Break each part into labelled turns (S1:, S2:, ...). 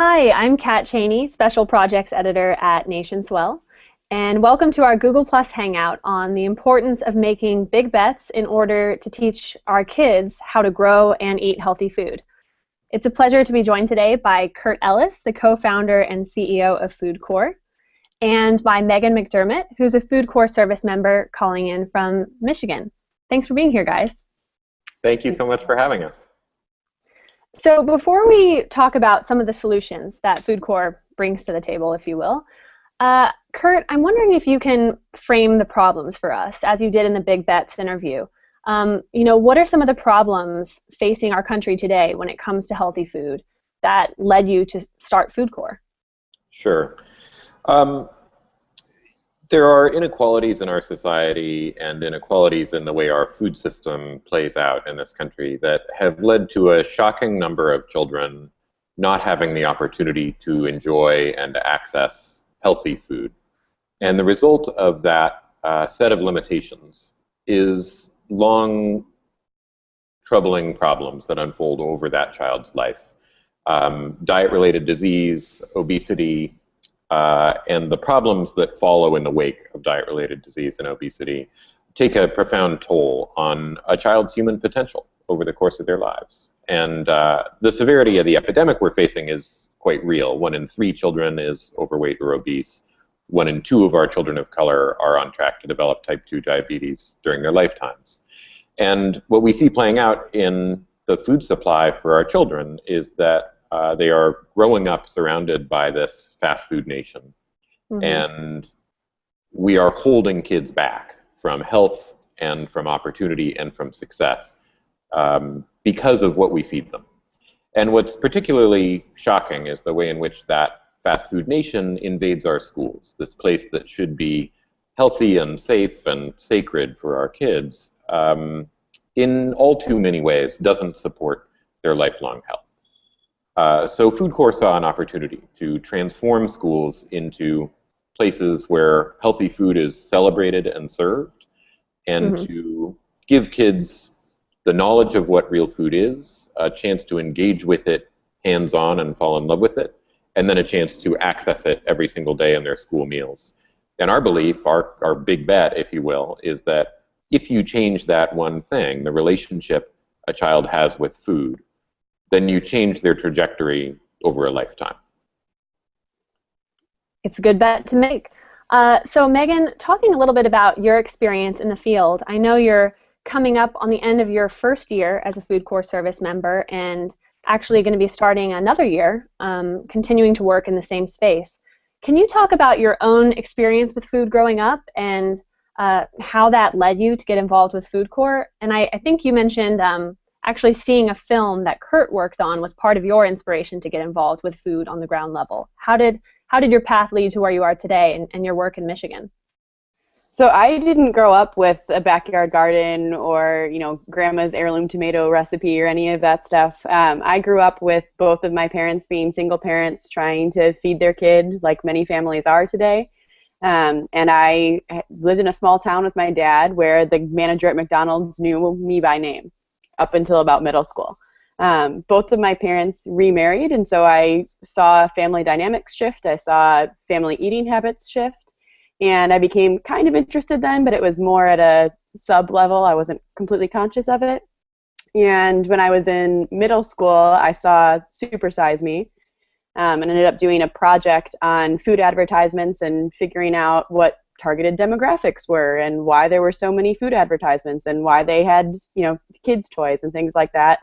S1: Hi, I'm Kat Cheney, Special Projects Editor at NationSwell, and welcome to our Google Plus Hangout on the importance of making big bets in order to teach our kids how to grow and eat healthy food. It's a pleasure to be joined today by Kurt Ellis, the co-founder and CEO of FoodCorps, and by Megan McDermott, who's a FoodCorps service member calling in from Michigan. Thanks for being here, guys.
S2: Thank you so much for having us.
S1: So before we talk about some of the solutions that FoodCorps brings to the table, if you will, Kurt, I'm wondering if you can frame the problems for us, as you did in the Big Bets interview. What are some of the problems facing our country today when it comes to healthy food that led you to start FoodCorps?
S2: Sure. There are inequalities in our society and inequalities in the way our food system plays out in this country that have led to a shocking number of children not having the opportunity to enjoy and access healthy food. And the result of that set of limitations is long, troubling problems that unfold over that child's life. Diet-related disease, obesity, and the problems that follow in the wake of diet-related disease and obesity take a profound toll on a child's human potential over the course of their lives. And the severity of the epidemic we're facing is quite real. 1 in 3 children is overweight or obese. 1 in 2 of our children of color are on track to develop type 2 diabetes during their lifetimes. And what we see playing out in the food supply for our children is that they are growing up surrounded by this fast food nation. Mm-hmm. And we are holding kids back from health and from opportunity and from success because of what we feed them. And what's particularly shocking is the way in which that fast food nation invades our schools, this place that should be healthy and safe and sacred for our kids, in all too many ways doesn't support their lifelong health. So FoodCorps saw an opportunity to transform schools into places where healthy food is celebrated and served, and mm-hmm. to give kids the knowledge of what real food is, a chance to engage with it hands-on and fall in love with it, and then a chance to access it every single day in their school meals. And our belief, our big bet, if you will, is that if you change that one thing, the relationship a child has with food, then you change their trajectory over a lifetime.
S1: It's a good bet to make. So Megan, talking a little bit about your experience in the field, I know you're coming up on the end of your first year as a FoodCorps service member and actually going to be starting another year, continuing to work in the same space. Can you talk about your own experience with food growing up and how that led you to get involved with FoodCorps? And I think you mentioned actually seeing a film that Kurt worked on was part of your inspiration to get involved with food on the ground level. How did your path lead to where you are today and your work in Michigan?
S3: So I didn't grow up with a backyard garden or, grandma's heirloom tomato recipe or any of that stuff. I grew up with both of my parents being single parents trying to feed their kid like many families are today. And I lived in a small town with my dad where the manager at McDonald's knew me by name up until about middle school. Both of my parents remarried, and so I saw family dynamics shift. I saw family eating habits shift, and I became kind of interested then, but it was more at a sub-level. I wasn't completely conscious of it. And when I was in middle school, I saw Super Size Me, and ended up doing a project on food advertisements and figuring out what targeted demographics were and why there were so many food advertisements and why they had, kids' toys and things like that.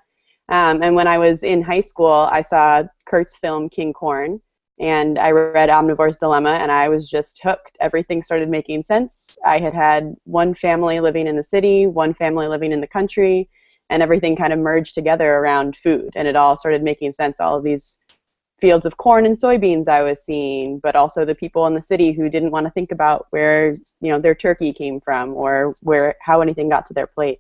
S3: And when I was in high school, I saw Kurt's film King Corn, and I read Omnivore's Dilemma, and I was just hooked. Everything started making sense. I had one family living in the city, one family living in the country, and everything kind of merged together around food, and it all started making sense. All of these fields of corn and soybeans I was seeing, but also the people in the city who didn't want to think about where their turkey came from or how anything got to their plate.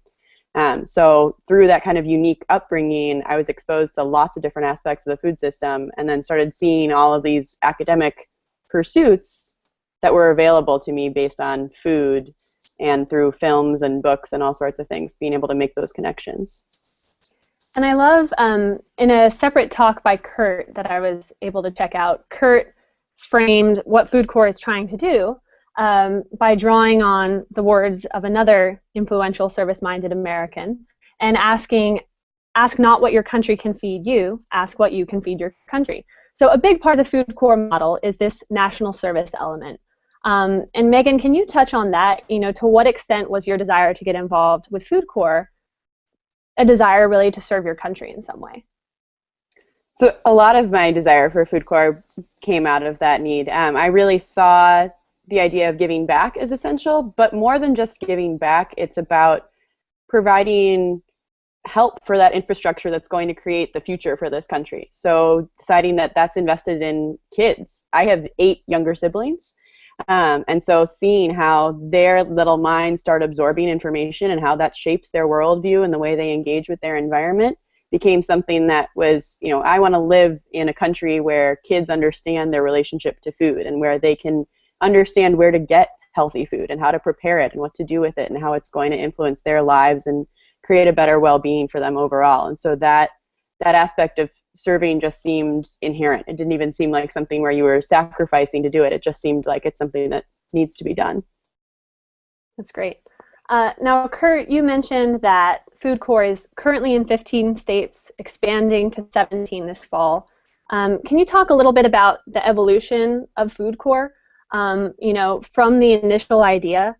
S3: So through that kind of unique upbringing, I was exposed to lots of different aspects of the food system, and then started seeing all of these academic pursuits that were available to me based on food and through films and books and all sorts of things, being able to make those connections.
S1: And I love, in a separate talk by Kurt that I was able to check out, Kurt framed what FoodCorps is trying to do by drawing on the words of another influential service-minded American and asking, ask not what your country can feed you, ask what you can feed your country. So a big part of the FoodCorps model is this national service element. And Megan, can you touch on that? You know, to what extent was your desire to get involved with FoodCorps a desire really to serve your country in some way?
S3: So a lot of my desire for FoodCorps came out of that need. I really saw the idea of giving back as essential, but more than just giving back, it's about providing help for that infrastructure that's going to create the future for this country. So deciding that that's invested in kids. I have 8 younger siblings. And so seeing how their little minds start absorbing information and how that shapes their worldview and the way they engage with their environment became something that was, you know, I want to live in a country where kids understand their relationship to food and where they can understand where to get healthy food and how to prepare it and what to do with it and how it's going to influence their lives and create a better well-being for them overall. And so that aspect of serving just seemed inherent. It didn't even seem like something where you were sacrificing to do it. It just seemed like it's something that needs to be done.
S1: That's great. Now, Kurt, you mentioned that FoodCorps is currently in 15 states, expanding to 17 this fall. Can you talk a little bit about the evolution of FoodCorps, you know, from the initial idea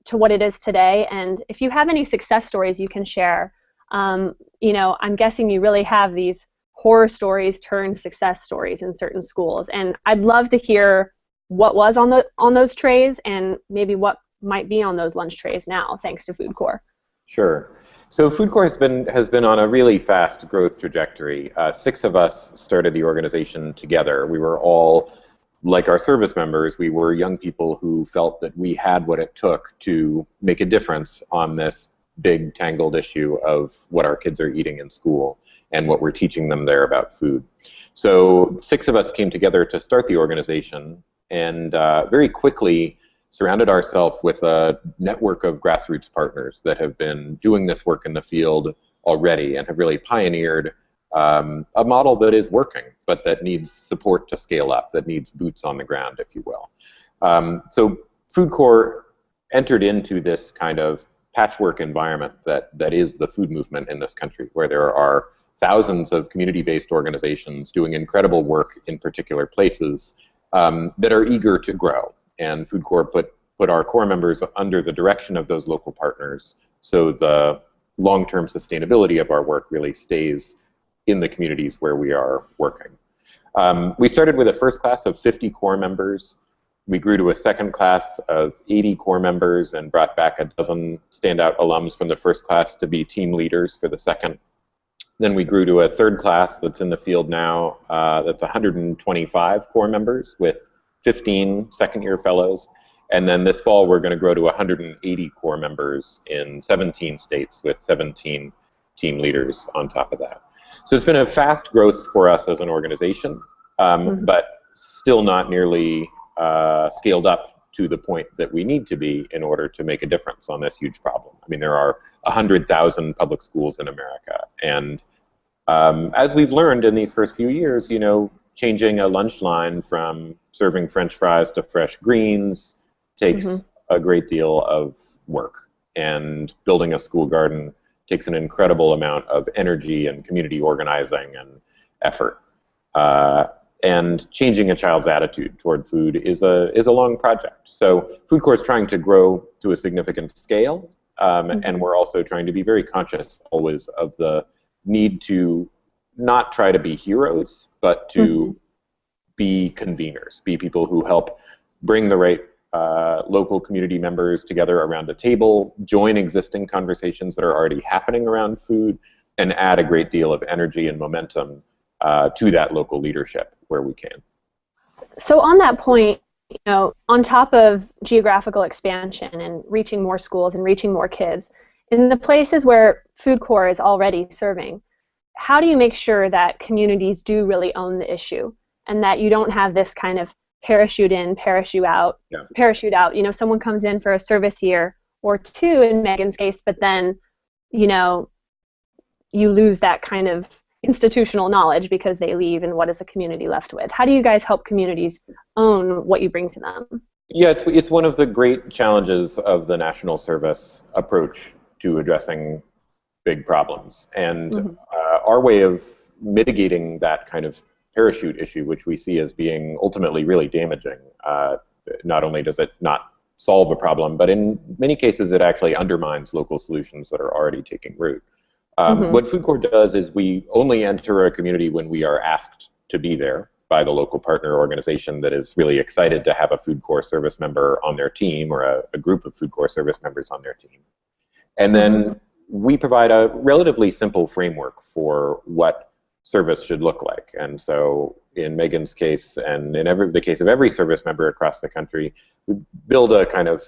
S1: to what it is today? And if you have any success stories you can share, you know, I'm guessing you really have these horror stories turned success stories in certain schools, and I'd love to hear what was on those trays and maybe what might be on those lunch trays now, thanks to FoodCorps.
S2: Sure. So FoodCorps has been on a really fast growth trajectory. 6 of us started the organization together. We were all, like our service members, we were young people who felt that we had what it took to make a difference on this big tangled issue of what our kids are eating in school and what we're teaching them there about food. So 6 of us came together to start the organization and very quickly surrounded ourselves with a network of grassroots partners that have been doing this work in the field already and have really pioneered a model that is working, but that needs support to scale up, that needs boots on the ground, if you will. So FoodCorps entered into this kind of patchwork environment that is the food movement in this country, where there are thousands of community-based organizations doing incredible work in particular places that are eager to grow. And FoodCorps put our core members under the direction of those local partners, so the long-term sustainability of our work really stays in the communities where we are working. We started with a first class of 50 core members. We grew to a second class of 80 core members and brought back a dozen standout alums from the first class to be team leaders for the second. Then we grew to a third class that's in the field now, that's 125 core members with 15 second-year fellows. And then this fall we're going to grow to 180 core members in 17 states with 17 team leaders on top of that. So it's been a fast growth for us as an organization, but still not nearly scaled up to the point that we need to be in order to make a difference on this huge problem. I mean, there are 100,000 public schools in America, and as we've learned in these first few years, you know, changing a lunch line from serving French fries to fresh greens takes a great deal of work, and building a school garden takes an incredible amount of energy and community organizing and effort. And changing a child's attitude toward food is a long project. So FoodCorps is trying to grow to a significant scale, and we're also trying to be very conscious always of the need to not try to be heroes, but to be conveners, be people who help bring the right local community members together around a table, join existing conversations that are already happening around food, and add a great deal of energy and momentum to that local leadership where we can.
S1: So on that point, you know, on top of geographical expansion and reaching more schools and reaching more kids, in the places where FoodCorps is already serving, how do you make sure that communities do really own the issue and that you don't have this kind of parachute in, parachute out, you know, someone comes in for a service year or two in Megan's case, but then, you know, you lose that kind of institutional knowledge because they leave, and what is the community left with? How do you guys help communities own what you bring to them?
S2: Yeah, it's one of the great challenges of the national service approach to addressing big problems. And our way of mitigating that kind of parachute issue, which we see as being ultimately really damaging, not only does it not solve a problem, but in many cases it actually undermines local solutions that are already taking root. What FoodCorps does is we only enter a community when we are asked to be there by the local partner organization that is really excited to have a FoodCorps service member on their team, or a group of FoodCorps service members on their team. And then we provide a relatively simple framework for what service should look like. And so in Megan's case, and in the case of every service member across the country, we build a kind of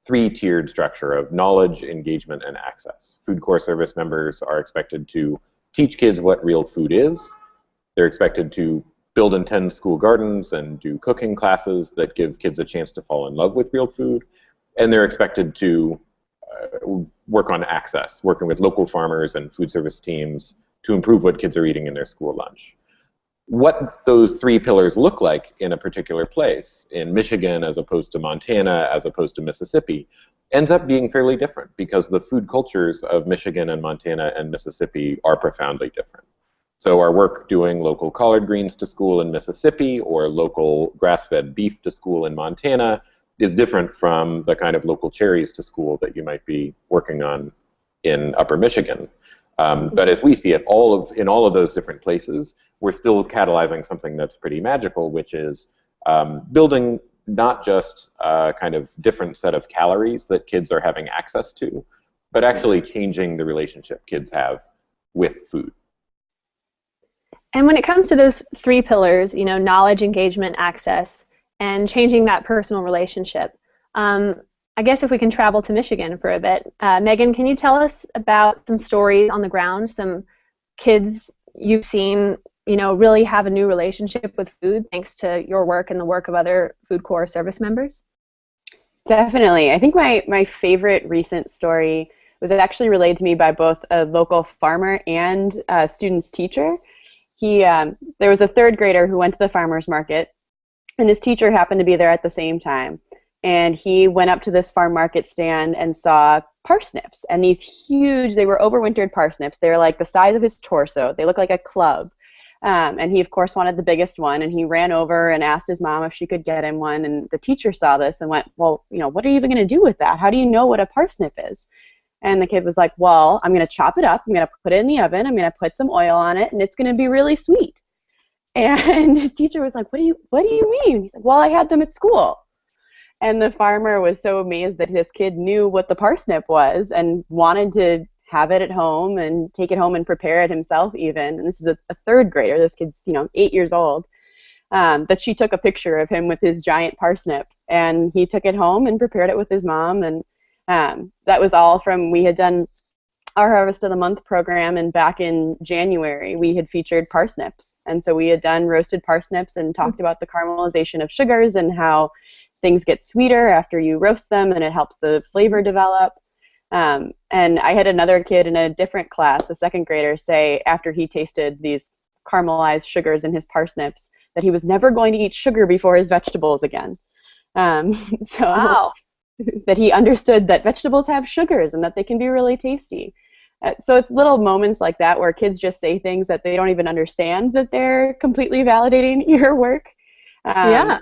S2: three-tiered structure of knowledge, engagement, and access. FoodCorps service members are expected to teach kids what real food is. They're expected to build and tend school gardens and do cooking classes that give kids a chance to fall in love with real food. And they're expected to work on access, working with local farmers and food service teams to improve what kids are eating in their school lunch. What those three pillars look like in a particular place, in Michigan as opposed to Montana, as opposed to Mississippi, ends up being fairly different because the food cultures of Michigan and Montana and Mississippi are profoundly different. So our work doing local collard greens to school in Mississippi or local grass-fed beef to school in Montana is different from the kind of local cherries to school that you might be working on in Upper Michigan. But as we see it, in all of those different places, we're still catalyzing something that's pretty magical, which is building not just a kind of different set of calories that kids are having access to, but actually changing the relationship kids have with food.
S1: And when it comes to those three pillars, knowledge, engagement, access, and changing that personal relationship, I guess if we can travel to Michigan for a bit, Megan, can you tell us about some stories on the ground, some kids you've seen, really have a new relationship with food thanks to your work and the work of other FoodCorps service members?
S3: Definitely. I think my favorite recent story was actually relayed to me by both a local farmer and a student's teacher. There was a third grader who went to the farmer's market, and his teacher happened to be there at the same time. And he went up to this farm market stand and saw parsnips, and these huge, they were overwintered parsnips. They were like the size of his torso. They looked like a club. And he, of course, wanted the biggest one, and he ran over and asked his mom if she could get him one. And the teacher saw this and went, well, what are you even going to do with that? How do you know what a parsnip is? And the kid was like, well, I'm going to chop it up. I'm going to put it in the oven. I'm going to put some oil on it, and it's going to be really sweet. And his teacher was like, what do you mean? He's like, well, I had them at school. And the farmer was so amazed that his kid knew what the parsnip was and wanted to have it at home and take it home and prepare it himself even. And this is a third grader. This kid's 8 years old. That she took a picture of him with his giant parsnip, and he took it home and prepared it with his mom. And that was all from, we had done our Harvest of the Month program, and back in January we had featured parsnips. And so we had done roasted parsnips and talked about the caramelization of sugars and how things get sweeter after you roast them, and it helps the flavor develop. And I had another kid in a different class, a second grader, say after he tasted these caramelized sugars in his parsnips that he was never going to eat sugar before his vegetables again.
S1: Wow.
S3: That he understood that vegetables have sugars and that they can be really tasty. So it's little moments like that where kids just say things that they don't even understand that they're completely validating your work.
S1: Yeah.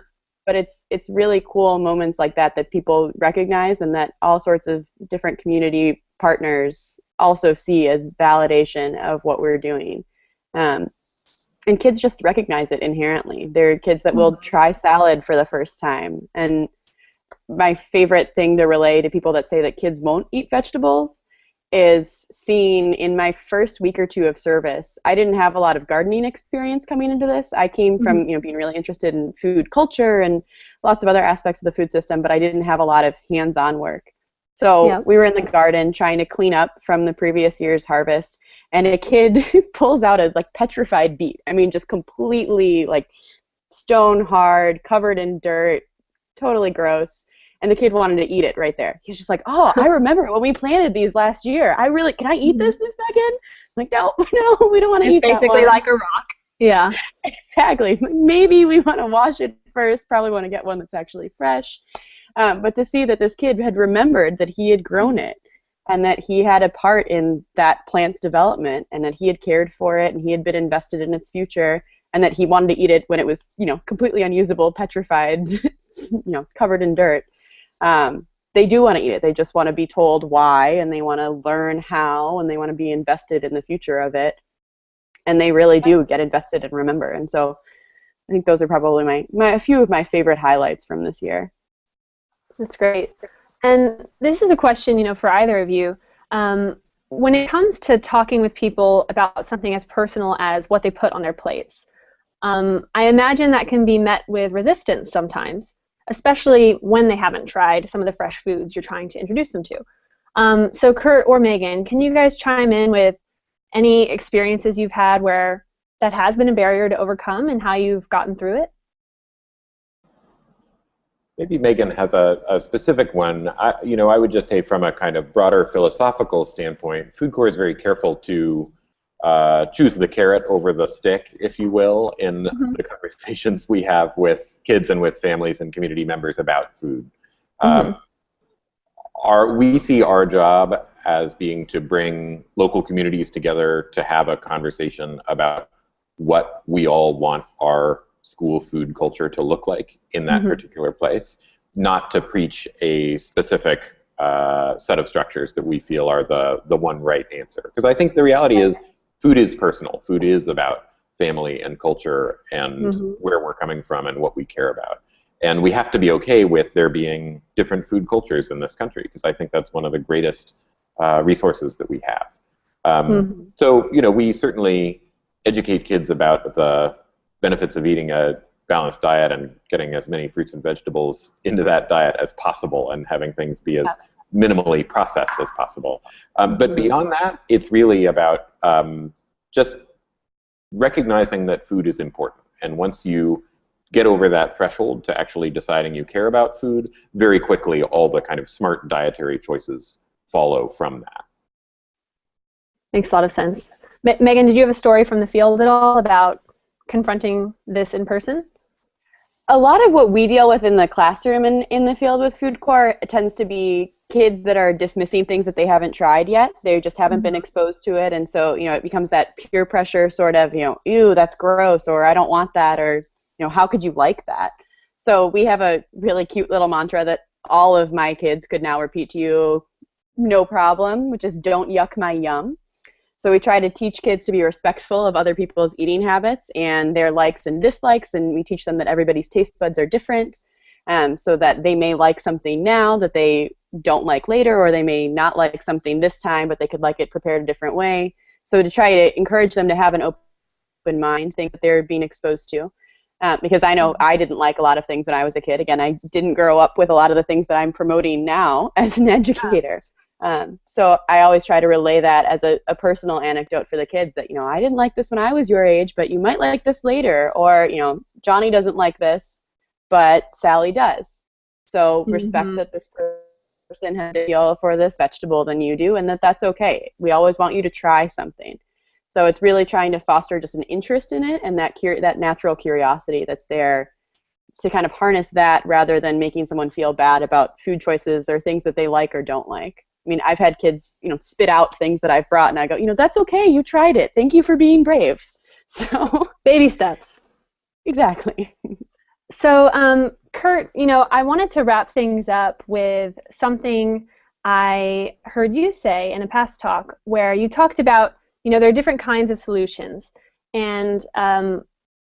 S3: But it's really cool moments like that people recognize, and that all sorts of different community partners also see as validation of what we're doing. And kids just recognize it inherently. There are kids that will try salad for the first time. And my favorite thing to relay to people that say that kids won't eat vegetables is seeing in my first week or two of service, I didn't have a lot of gardening experience coming into this. I came from being really interested in food culture and lots of other aspects of the food system, but I didn't have a lot of hands-on work. So we were in the garden trying to clean up from the previous year's harvest, and a kid pulls out a petrified beet. I mean, just completely stone hard, covered in dirt, totally gross. And the kid wanted to eat it right there. He's just like, oh, I remember when we planted these last year. Can I eat this, Miss Megan? I'm like, no, no, we don't want to eat that one.
S1: It's basically like a rock. Yeah.
S3: Exactly. Maybe we want to wash it first. Probably want to get one that's actually fresh. But to see that this kid had remembered that he had grown it and that he had a part in that plant's development and that he had cared for it and he had been invested in its future and that he wanted to eat it when it was, completely unusable, petrified, covered in dirt. They do want to eat it. They just want to be told why, and they want to learn how, and they want to be invested in the future of it. And they really do get invested and remember. And so I think those are probably a few of my favorite highlights from this year.
S1: That's great. And this is a question, for either of you. When it comes to talking with people about something as personal as what they put on their plates, I imagine that can be met with resistance sometimes, especially when they haven't tried some of the fresh foods you're trying to introduce them to. So Kurt or Megan, can you guys chime in with any experiences you've had where that has been a barrier to overcome and how you've gotten through it?
S2: Maybe Megan has a specific one. I would just say from a kind of broader philosophical standpoint, FoodCorps is very careful to choose the carrot over the stick, if you will, in the conversations we have with kids and with families and community members about food. We see our job as being to bring local communities together to have a conversation about what we all want our school food culture to look like in that particular place, not to preach a specific set of structures that we feel are the one right answer. Because I think the reality is food is personal. Food is about family and culture and where we're coming from and what we care about. And we have to be okay with there being different food cultures in this country, because I think that's one of the greatest resources that we have. So, we certainly educate kids about the benefits of eating a balanced diet and getting as many fruits and vegetables into that diet as possible and having things be as minimally processed as possible. But beyond that, it's really about just recognizing that food is important. And once you get over that threshold to actually deciding you care about food, very quickly all the kind of smart dietary choices follow from that.
S1: Makes a lot of sense. Megan, did you have a story from the field at all about confronting this in person?
S3: A lot of what we deal with in the classroom and in the field with FoodCorps tends to be kids that are dismissing things that they haven't tried yet. They just haven't been exposed to it, and so it becomes that peer pressure sort of, ew, that's gross, or I don't want that, or how could you like that? So we have a really cute little mantra that all of my kids could now repeat to you, no problem, which is don't yuck my yum. So we try to teach kids to be respectful of other people's eating habits and their likes and dislikes, and we teach them that everybody's taste buds are different, so that they may like something now that they don't like later, or they may not like something this time, but they could like it prepared a different way. So to try to encourage them to have an open mind, things that they're being exposed to. Because I know I didn't like a lot of things when I was a kid. Again, I didn't grow up with a lot of the things that I'm promoting now as an educator. So I always try to relay that as a personal anecdote for the kids that, I didn't like this when I was your age, but you might like this later. Or, Johnny doesn't like this, but Sally does. So respect that this person has a feel for this vegetable than you do, and that's okay. We always want you to try something. So it's really trying to foster just an interest in it and that natural curiosity that's there to kind of harness that rather than making someone feel bad about food choices or things that they like or don't like. I mean, I've had kids, spit out things that I've brought and I go, that's okay, you tried it. Thank you for being brave. So
S1: baby steps.
S3: Exactly.
S1: So Kurt, I wanted to wrap things up with something I heard you say in a past talk where you talked about there are different kinds of solutions, and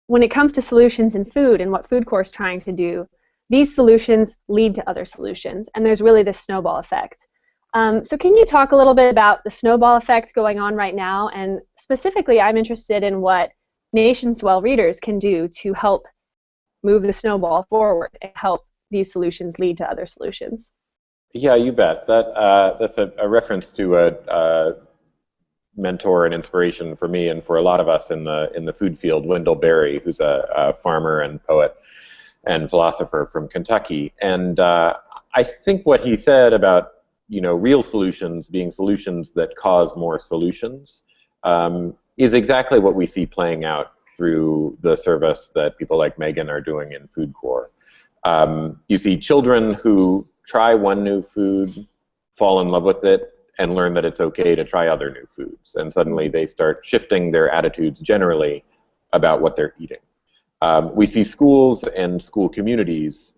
S1: when it comes to solutions in food and what FoodCorps is trying to do, these solutions lead to other solutions, and there's really this snowball effect. So can you talk a little bit about the snowball effect going on right now, and specifically I'm interested in what NationSwell readers can do to help move the snowball forward and help these solutions lead to other solutions?
S2: Yeah, you bet. That's a reference to a mentor and inspiration for me and for a lot of us in the food field, Wendell Berry, who's a farmer and poet and philosopher from Kentucky. And I think what he said about real solutions being solutions that cause more solutions is exactly what we see playing out through the service that people like Megan are doing in FoodCorps. You see children who try one new food, fall in love with it, and learn that it's okay to try other new foods. And suddenly they start shifting their attitudes generally about what they're eating. We see schools and school communities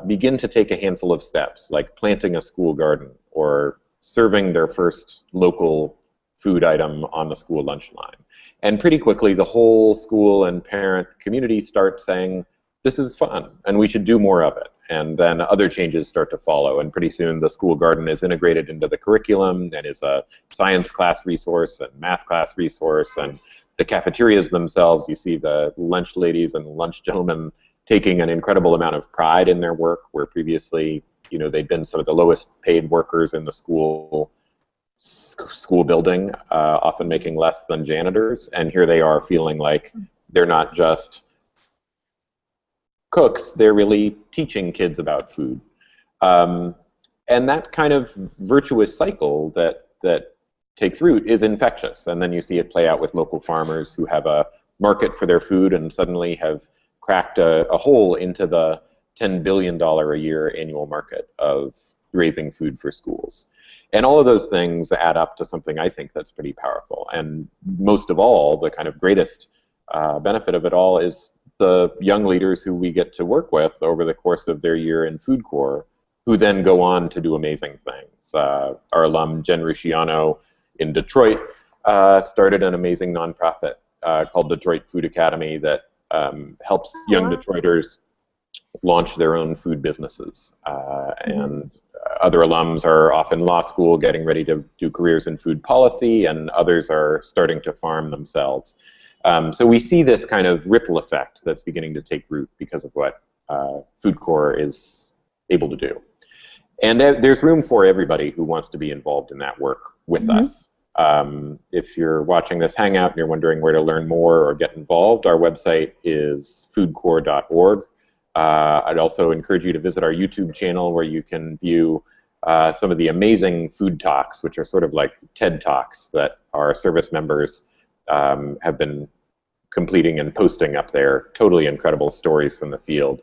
S2: begin to take a handful of steps, like planting a school garden or serving their first local food item on the school lunch line. And pretty quickly, the whole school and parent community start saying, this is fun, and we should do more of it. And then other changes start to follow, and pretty soon the school garden is integrated into the curriculum and is a science class resource and math class resource, and the cafeterias themselves, you see the lunch ladies and lunch gentlemen taking an incredible amount of pride in their work, where previously, they'd been sort of the lowest paid workers in the school building, often making less than janitors, and here they are feeling like they're not just cooks, they're really teaching kids about food. And that kind of virtuous cycle that takes root is infectious. And then you see it play out with local farmers who have a market for their food and suddenly have cracked a hole into the $10 billion a year annual market of raising food for schools. And all of those things add up to something I think that's pretty powerful. And most of all, the kind of greatest benefit of it all is the young leaders who we get to work with over the course of their year in FoodCorps, who then go on to do amazing things. Our alum, Jen Rusciano in Detroit, started an amazing nonprofit called Detroit Food Academy that helps young Detroiters launch their own food businesses. And other alums are off in law school getting ready to do careers in food policy, and others are starting to farm themselves. So we see this kind of ripple effect that's beginning to take root because of what FoodCorps is able to do. And there's room for everybody who wants to be involved in that work with us. If you're watching this Hangout and you're wondering where to learn more or get involved, our website is foodcorps.org. I'd also encourage you to visit our YouTube channel, where you can view some of the amazing food talks, which are sort of like TED Talks that our service members have been completing and posting up there. Totally incredible stories from the field.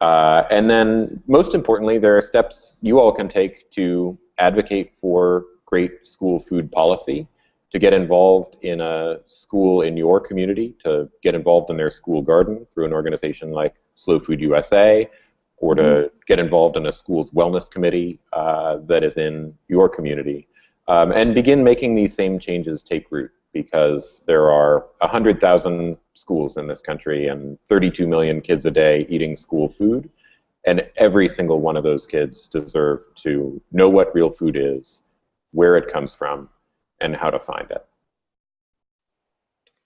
S2: And then, most importantly, there are steps you all can take to advocate for great school food policy, to get involved in a school in your community, to get involved in their school garden through an organization like Slow Food USA, or to get involved in a school's wellness committee that is in your community, and begin making these same changes take root, because there are 100,000 schools in this country and 32 million kids a day eating school food, and every single one of those kids deserve to know what real food is, where it comes from, and how to find it.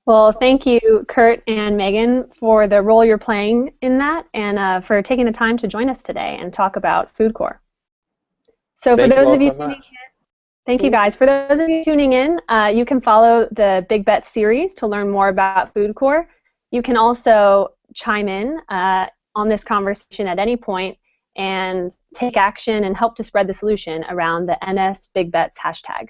S1: Well, thank you, Kurt and Megan, for the role you're playing in that, and for taking the time to join us today and talk about FoodCorps. So for those of you tuning in, thank you guys. For those of you tuning in, you can follow the Big Bet series to learn more about FoodCorps. You can also chime in on this conversation at any point and take action and help to spread the solution around the NS Big Bets hashtag.